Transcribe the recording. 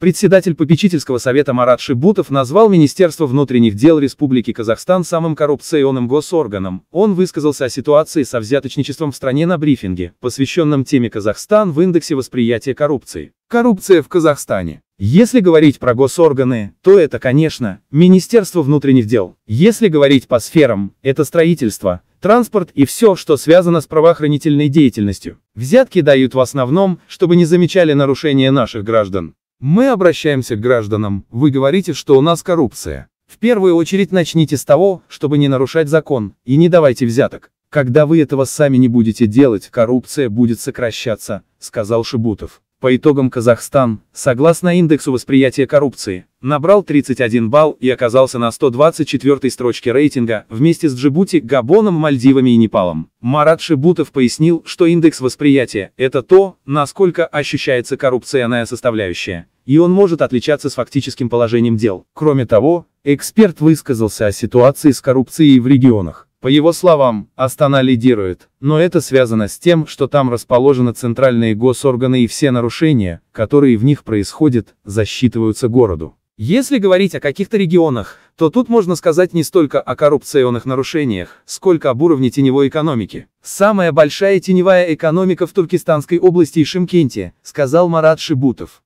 Председатель попечительского совета Марат Шибутов назвал Министерство внутренних дел Республики Казахстан самым коррупционным госорганом. Он высказался о ситуации со взяточничеством в стране на брифинге, посвященном теме «Казахстан в индексе восприятия коррупции». Коррупция в Казахстане. Если говорить про госорганы, то это, конечно, Министерство внутренних дел. Если говорить по сферам, это строительство, транспорт и все, что связано с правоохранительной деятельностью. Взятки дают в основном, чтобы не замечали нарушения наших граждан. Мы обращаемся к гражданам, вы говорите, что у нас коррупция. В первую очередь начните с того, чтобы не нарушать закон, и не давайте взяток. Когда вы этого сами не будете делать, коррупция будет сокращаться, сказал Шибутов. По итогам Казахстан, согласно индексу восприятия коррупции, набрал 31 балл и оказался на 124-й строчке рейтинга, вместе с Джибути, Габоном, Мальдивами и Непалом. Марат Шибутов пояснил, что индекс восприятия – это то, насколько ощущается коррупционная составляющая, и он может отличаться с фактическим положением дел. Кроме того, эксперт высказался о ситуации с коррупцией в регионах. По его словам, Астана лидирует, но это связано с тем, что там расположены центральные госорганы и все нарушения, которые в них происходят, засчитываются городу. Если говорить о каких-то регионах, то тут можно сказать не столько о коррупционных нарушениях, сколько об уровне теневой экономики. Самая большая теневая экономика в Туркестанской области и Шымкенте, сказал Марат Шибутов.